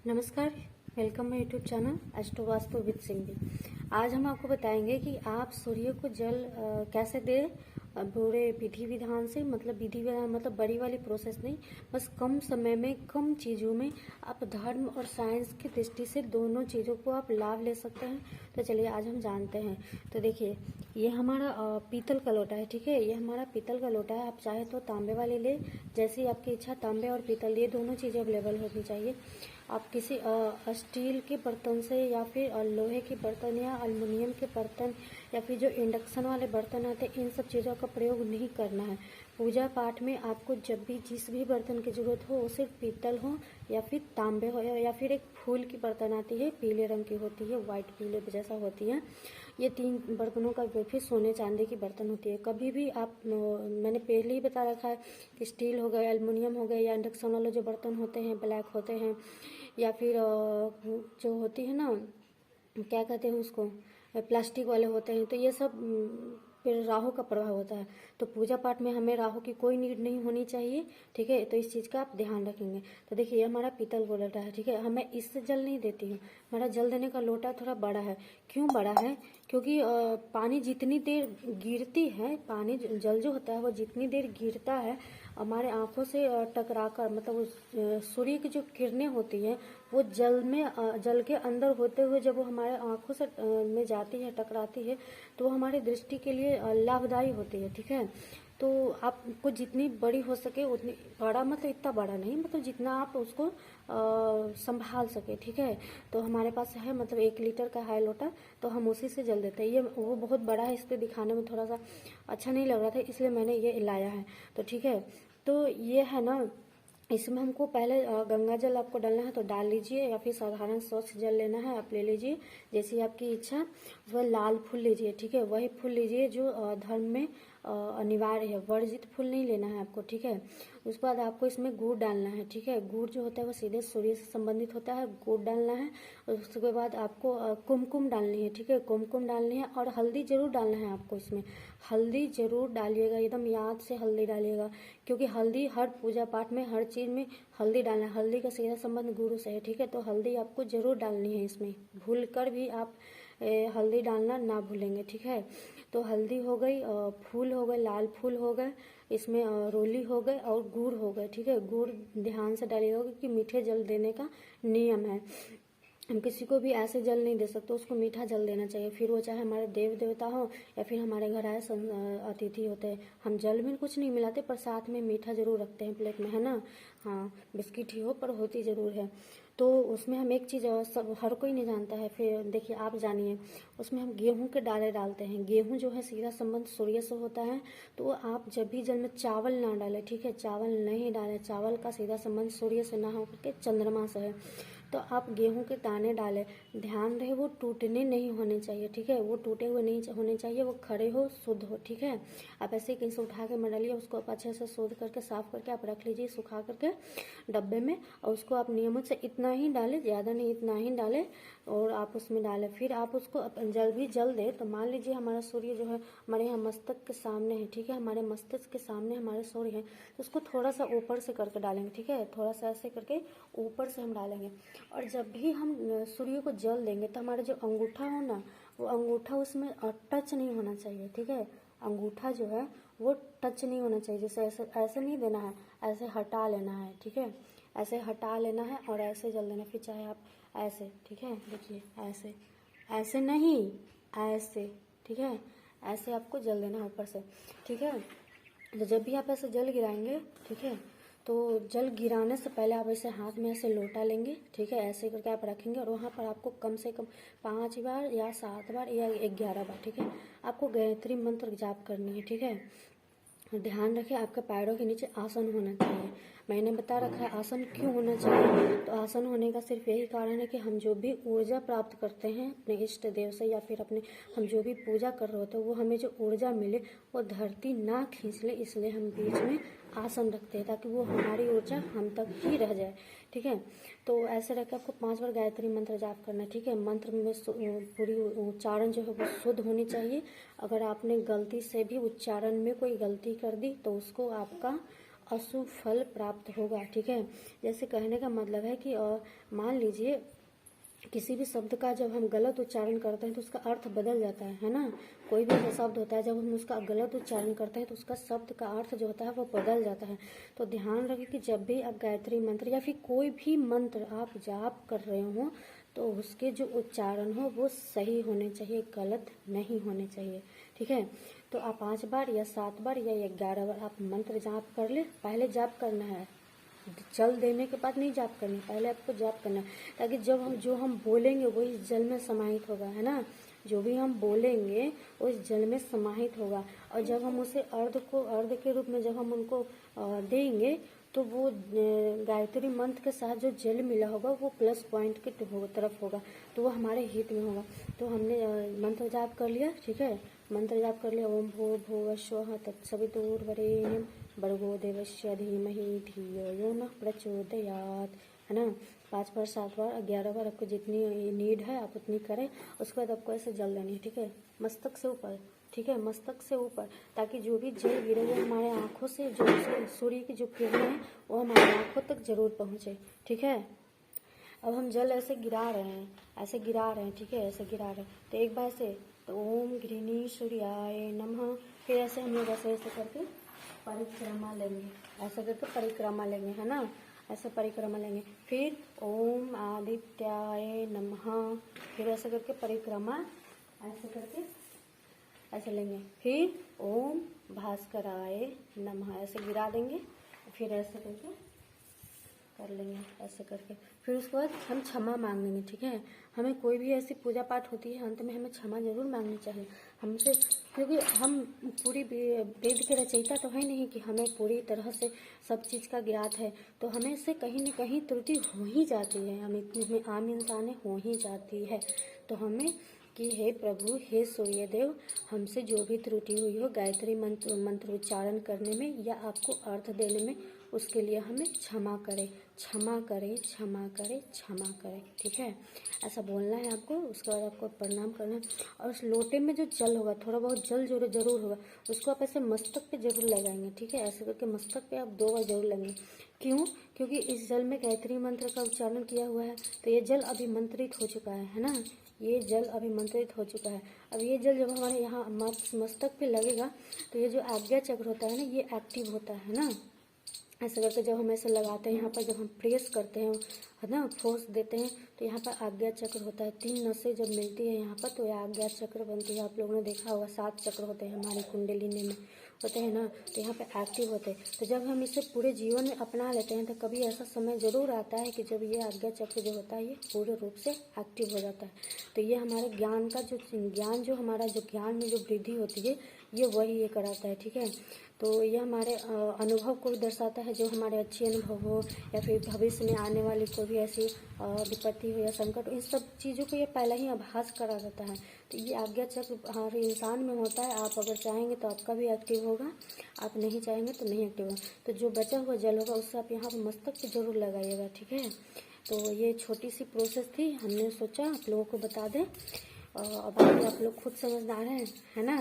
नमस्कार, welcome my YouTube channel astro vastu with Sindhi. आज हम आपको बताएंगे कि आप सूर्य को जल कैसे दें पूरे विधि विधान से। मतलब विधि विधान मतलब बड़ी वाली प्रोसेस नहीं, बस कम समय में कम चीज़ों में आप धर्म और साइंस की दृष्टि से दोनों चीज़ों को आप लाभ ले सकते हैं। तो चलिए आज हम जानते हैं। तो देखिए, ये हमारा पीतल का लोटा है, ठीक है। ये हमारा पीतल का लोटा है। आप चाहे तो तांबे वाले ले, जैसी आपकी इच्छा। तांबे और पीतल ये दोनों चीज़ें अवेलेबल होनी चाहिए। आप किसी स्टील के बर्तन से या फिर लोहे के बर्तन या एल्युमिनियम के बर्तन या फिर जो इंडक्शन वाले बर्तन आते हैं, इन सब चीज़ों का प्रयोग नहीं करना है। पूजा पाठ में आपको जब भी जिस भी बर्तन की जरूरत हो, वो सिर्फ पीतल हो या फिर तांबे हो या फिर एक फूल की बर्तन आती है, पीले रंग की होती है, वाइट पीले जैसा होती है। ये 3 बर्तनों का फिर सोने चांदी की बर्तन होती है। कभी भी आप मैंने पहले ही बता रखा है कि स्टील हो गए, एल्युमिनियम हो गए या इंडक्शन वाले जो बर्तन होते हैं ब्लैक होते हैं, या फिर जो होती है ना, क्या कहते हैं उसको, प्लास्टिक वाले होते हैं, तो ये सब फिर राहु का प्रभाव होता है। तो पूजा पाठ में हमें राहु की कोई नीड नहीं होनी चाहिए, ठीक है। तो इस चीज़ का आप ध्यान रखेंगे। तो देखिए, ये हमारा पीतल का लोटा है, ठीक है। हमें इससे जल नहीं देती हूँ। हमारा जल देने का लोटा थोड़ा बड़ा है। क्यों बड़ा है? क्योंकि पानी जितनी देर गिरती है, पानी जल जो होता है वो जितनी देर गिरता है हमारे आंखों से टकराकर, मतलब उस सूर्य की जो किरणें होती है वो जल के अंदर होते हुए जब वो हमारे आंखों से में जाती है, टकराती है, तो वो हमारी दृष्टि के लिए लाभदायी होती है, ठीक है। तो आपको जितनी बड़ी हो सके उतनी, बड़ा मतलब इतना बड़ा नहीं, मतलब जितना आप उसको संभाल सके, ठीक है। तो हमारे पास है, मतलब 1 लीटर का है लोटा, तो हम उसी से जल देते हैं। ये वो बहुत बड़ा है, इस पे दिखाने में थोड़ा सा अच्छा नहीं लग रहा था, इसलिए मैंने ये लाया है। तो ठीक है, तो ये है ना, इसमें हमको पहले गंगा जल आपको डालना है तो डाल लीजिए, या फिर साधारण स्वच्छ जल लेना है आप ले लीजिए, जैसी आपकी इच्छा। वह लाल फूल लीजिए, ठीक है। वही फूल लीजिए जो धर्म में अनिवार्य है, वर्जित फूल नहीं लेना है आपको, ठीक है। उसके बाद आपको इसमें गुड़ डालना है, ठीक है। गुड़ जो होता है वो सीधे सूर्य से संबंधित होता है, गुड़ डालना है। उसके बाद आपको कुमकुम डालनी है, ठीक है। कुमकुम डालनी है और हल्दी जरूर डालना है आपको इसमें। हल्दी जरूर डालिएगा, एकदम याद से हल्दी डालिएगा, क्योंकि हल्दी हर पूजा पाठ में, हर चीज़ में हल्दी डालना है। हल्दी का सीधा संबंध गुरु से है, ठीक है। तो हल्दी आपको जरूर डालनी है इसमें, भूल कर भी आप हल्दी डालना ना भूलेंगे, ठीक है। तो हल्दी हो गई, फूल हो गए, लाल फूल हो गए, इसमें रोली हो गए और गुड़ हो गए, ठीक है। गुड़ ध्यान से डालिएगा क्योंकि मीठे जल देने का नियम है। हम किसी को भी ऐसे जल नहीं दे सकते, उसको मीठा जल देना चाहिए। फिर वो चाहे हमारे देव देवता हो या फिर हमारे घर आए अतिथि होते हैं, हम जल में कुछ नहीं मिलाते पर साथ में मीठा जरूर रखते हैं प्लेट में, है ना। हाँ, बिस्किट ही हो पर होती जरूर है। तो उसमें हम एक चीज़ सब हर कोई नहीं जानता है, फिर देखिए आप जानिए। उसमें हम गेहूं के दाने डालते हैं। गेहूं जो है सीधा संबंध सूर्य से होता है, तो आप जब भी जल में चावल ना डालें, ठीक है। चावल नहीं डालें, चावल का सीधा संबंध सूर्य से ना होकर के चंद्रमा से है। तो आप गेहूं के दाने डालें, ध्यान रहे वो टूटने नहीं होने चाहिए, ठीक है। वो टूटे हुए नहीं होने चाहिए, वो खड़े हो, शुद्ध हो, ठीक है। आप ऐसे कहीं से उठा के मत डालिए, उसको आप अच्छे से शुद्ध करके साफ करके आप रख लीजिए सुखा करके डब्बे में, और उसको आप नियमित से इतना ही डालें, ज़्यादा नहीं, इतना ही डालें और आप उसमें डालें। फिर आप उसको जल भी जल दे, तो मान लीजिए हमारा सूर्य जो है हमारे यहाँ मस्तक के सामने है, ठीक है। हमारे मस्तिष्क के सामने हमारे सूर्य है, तो उसको थोड़ा सा ऊपर से करके डालेंगे, ठीक है। थोड़ा सा ऐसे करके ऊपर से हम डालेंगे। और जब भी हम सूर्य को जल देंगे तो हमारा जो अंगूठा हो ना, वो अंगूठा उसमें टच नहीं होना चाहिए, ठीक है। अंगूठा जो है वो टच नहीं होना चाहिए, जैसे ऐसे ऐसे नहीं देना है, ऐसे हटा लेना है, ठीक है। ऐसे हटा लेना है और ऐसे जल देना। फिर चाहे आप ऐसे, ठीक है, देखिए ऐसे, ऐसे नहीं, ऐसे, ठीक है। ऐसे आपको जल देना है ऊपर से, ठीक है। तो जब भी आप ऐसे जल गिराएंगे, ठीक है, तो जल गिराने से पहले आप ऐसे हाथ में ऐसे लोटा लेंगे, ठीक है। ऐसे करके आप रखेंगे और वहाँ पर आपको कम से कम 5 बार या 7 बार या 11 बार, ठीक है, आपको गायत्री मंत्र जाप करनी है, ठीक है। ध्यान रखें आपके पैरों के नीचे आसन होना चाहिए। मैंने बता रखा है आसन क्यों होना चाहिए। तो आसन होने का सिर्फ यही कारण है कि हम जो भी ऊर्जा प्राप्त करते हैं अपने इष्ट देव से, या फिर अपने हम जो भी पूजा कर रहे होते हैं, वो हमें जो ऊर्जा मिले वो धरती ना खींच ले, इसलिए हम बीच में आसन रखते हैं ताकि वो हमारी ऊर्जा हम तक ही रह जाए, ठीक है। तो ऐसे रख के आपको 5 बार गायत्री मंत्र जाप करना है, ठीक है। मंत्र में पूरी उच्चारण जो है वो शुद्ध होनी चाहिए। अगर आपने गलती से भी उच्चारण में कोई गलती कर दी तो उसको आपका अशुभ फल प्राप्त होगा। ठीक है, जैसे कहने का मतलब है कि मान लीजिए किसी भी शब्द का जब हम गलत उच्चारण करते हैं तो उसका अर्थ बदल जाता है ना। कोई भी ऐसा शब्द होता है जब हम उसका गलत उच्चारण करते हैं तो उसका शब्द का अर्थ जो होता है वो बदल जाता है। तो ध्यान रखें कि जब भी आप गायत्री मंत्र या फिर कोई भी मंत्र आप जाप कर रहे हो तो उसके जो उच्चारण हो वो सही होने चाहिए, गलत नहीं होने चाहिए। ठीक है, तो आप 5 बार या 7 बार या 11 बार आप मंत्र जाप कर ले। पहले जाप करना है, जल देने के बाद नहीं जाप करनी, पहले आपको जाप करना है, ताकि जब हम जो हम बोलेंगे वो इस जल में समाहित होगा, है ना। जो भी हम बोलेंगे वो इस जल में समाहित होगा, और जब हम उसे अर्घ के रूप में जब हम उनको देंगे तो वो गायत्री मंत्र के साथ जो जल मिला होगा वो प्लस पॉइंट के तरफ होगा, तो वो हमारे हित में होगा। तो हमने मंत्र जाप कर लिया। ठीक है, मंत्र जाप कर लिया। ओम भूर्भुवः स्वः तत्सवितुर्वरेण्यं भर्गो देवस्य धीमहि धियो यो नः प्रचोदयात्, है ना। 5 बार 7 बार 11 बार आपको जितनी नीड है आप उतनी करें। उसके बाद आपको ऐसे जल देनी है। ठीक है, मस्तक से ऊपर। ठीक है, मस्तक से ऊपर, ताकि जो भी जल गिरे वो हमारे आंखों से, जो सूर्य की जो किरणें हैं वो हमारी आंखों तक जरूर पहुंचे। ठीक है, अब हम जल ऐसे गिरा रहे हैं, ऐसे गिरा रहे हैं। ठीक है, ऐसे गिरा रहे हैं तो एक बार से तो ओम गृहिणी सूर्याय नमः, फिर ऐसे हम लोग ऐसे ऐसे करके परिक्रमा लेंगे, ऐसे करके परिक्रमा लेंगे, है ना। ऐसे परिक्रमा लेंगे। फिर ओम आदित्याय नमः, फिर ऐसे करके परिक्रमा ऐसे करके ऐसे लेंगे। फिर ओम भास्कराय नमः ऐसे गिरा देंगे, फिर ऐसे करके कर लेंगे, ऐसे करके। फिर उसके बाद हम क्षमा मांगेंगे। ठीक है, हमें कोई भी ऐसी पूजा पाठ होती है अंत में हमें क्षमा जरूर मांगनी चाहिए हमसे, क्योंकि हम पूरी वेद के रचयिता तो है नहीं कि हमें पूरी तरह से सब चीज़ का ज्ञात है। तो हमें से कहीं न कहीं त्रुटि हो ही जाती है, हमें आम इंसान हो ही जाती है। तो हमें कि हे प्रभु, हे सूर्यदेव, हमसे जो भी त्रुटि हुई हो गायत्री मंत्र उच्चारण करने में या आपको अर्थ देने में, उसके लिए हमें क्षमा करें, क्षमा करें, क्षमा करें, क्षमा करें। ठीक है, ऐसा बोलना है आपको। उसके बाद आपको प्रणाम करना है, और उस लोटे में जो जल होगा, थोड़ा बहुत जल जरूर होगा, उसको आप ऐसे मस्तक पे जरूर लगाएंगे। ठीक है, ऐसे करके मस्तक पे आप 2 बार जरूर लगाएंगे। क्यों? क्योंकि इस जल में गायत्री मंत्र का उच्चारण किया हुआ है, तो ये जल अभिमंत्रित हो चुका है ना। ये जल अभिमंत्रित हो चुका है। अब ये जल जब हमारे यहाँ मस्तक पे लगेगा तो ये जो आज्ञा चक्र होता है ना, ये एक्टिव होता है ना। ऐसे करके जब हम ऐसे लगाते हैं, यहाँ पर जब हम प्रेस करते हैं, है ना, फोर्स देते हैं, तो यहाँ पर आज्ञा चक्र होता है। 3 नसें जब मिलती है यहाँ पर तो ये आज्ञा चक्र बनती है। आप लोगों ने देखा होगा 7 चक्र होते हैं हमारी कुंडलिनी में, होते हैं ना, तो यहाँ पे एक्टिव होते हैं। तो जब हम इसे पूरे जीवन में अपना लेते हैं तो कभी ऐसा समय ज़रूर आता है कि जब ये आज्ञा चक्र जो होता है ये पूरे रूप से एक्टिव हो जाता है। तो ये हमारे ज्ञान का जो हमारा जो ज्ञान में जो वृद्धि होती है ये वही ये कराता है। ठीक है, तो ये हमारे अनुभव को भी दर्शाता है, जो हमारे अच्छे अनुभव हो या फिर भविष्य में आने वाली कोई भी ऐसी विपत्ति हो या संकट हो, इन सब चीज़ों को ये पहला ही आभास करा देता है। तो ये आज्ञा चक्र हर इंसान में होता है। आप अगर चाहेंगे तो आपका भी एक्टिव होगा, आप नहीं चाहेंगे तो नहीं एक्टिव होगा। तो जो बचा हुआ जल होगा उससे आप यहाँ पर मस्तक पे जरूर लगाइएगा। ठीक है, तो ये छोटी सी प्रोसेस थी, हमने सोचा आप लोगों को बता दें। और बाकी आप लोग खुद समझदार हैं, है ना,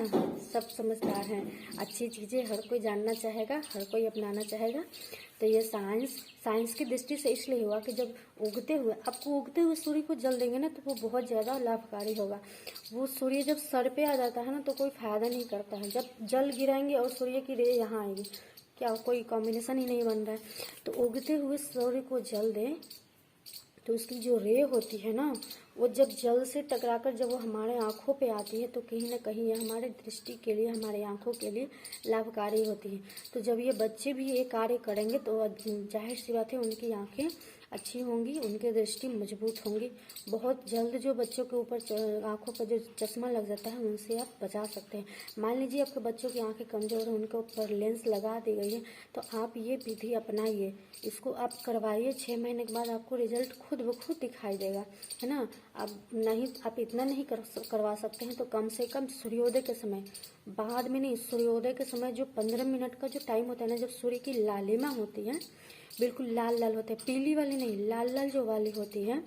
सब समझदार हैं। अच्छी चीज़ें हर कोई जानना चाहेगा, हर कोई अपनाना चाहेगा। तो ये साइंस की दृष्टि से इसलिए हुआ कि जब आपको उगते हुए सूर्य को जल देंगे ना तो वो बहुत ज़्यादा लाभकारी होगा। वो सूर्य जब सर पे आ जाता है ना तो कोई फायदा नहीं करता है। जब जल गिराएंगे और सूर्य की रे यहाँ आएगी, क्या कोई कॉम्बिनेशन ही नहीं बन रहा है। तो उगते हुए सूर्य को जल दें तो उसकी जो रे होती है ना, वो जब जल से टकराकर जब वो हमारे आँखों पे आती है तो कहीं ना कहीं ये हमारे दृष्टि के लिए, हमारे आँखों के लिए लाभकारी होती है। तो जब ये बच्चे भी ये कार्य करेंगे तो जाहिर सी बात है उनकी आँखें अच्छी होंगी, उनकी दृष्टि मजबूत होंगी। बहुत जल्द जो बच्चों के ऊपर आँखों पर जो चश्मा लग जाता है उनसे आप बचा सकते हैं। मान लीजिए आपके बच्चों की आँखें कमज़ोर हैं, उनके ऊपर लेंस लगा दी गई है, तो आप ये विधि अपनाइए, इसको आप करवाइए। 6 महीने के बाद आपको रिजल्ट खुद ब खुद दिखाई देगा, है ना। आप इतना नहीं करवा सकते हैं तो कम से कम सूर्योदय के समय, बाद में नहीं, सूर्योदय के समय जो 15 मिनट का जो टाइम होता है ना, जब सूर्य की लालिमा होती है, बिल्कुल लाल लाल होते हैं, पीली वाली नहीं, लाल लाल जो वाली होती है,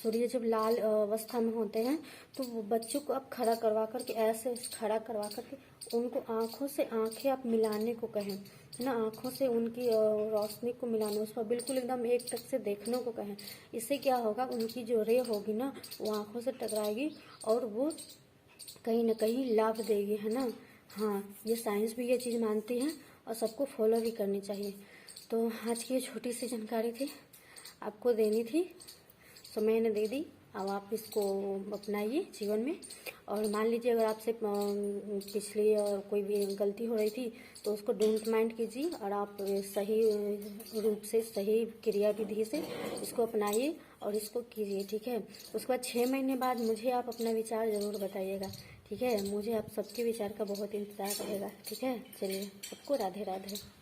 सूर्य जब लाल अवस्था में होते हैं तो वो बच्चों को आप खड़ा करवा करके, ऐसे खड़ा करवा करके उनको आंखों से आंखें आप मिलाने को कहें, है ना, आंखों से उनकी रोशनी को मिलाने, उस पर बिल्कुल एकदम एक टक से देखने को कहें। इससे क्या होगा, उनकी जो रे होगी ना वो आंखों से टकराएगी और वो कहीं ना कहीं लाभ देगी, है ना। हाँ, ये साइंस भी ये चीज़ मानती है और सबको फॉलो भी करनी चाहिए। तो आज की ये छोटी सी जानकारी थी, आपको देनी थी, तो मैंने दे दी। अब आप इसको अपनाइए जीवन में। और मान लीजिए अगर आपसे पिछली कोई भी गलती हो रही थी तो उसको डोंट माइंड कीजिए और आप सही रूप से, सही क्रिया विधि से इसको अपनाइए और इसको कीजिए, ठीक है। उसके बाद 6 महीने बाद मुझे आप अपना विचार ज़रूर बताइएगा, ठीक है। मुझे आप सबके विचार का बहुत इंतज़ार रहेगा, ठीक है। चलिए, सबको राधे राधे।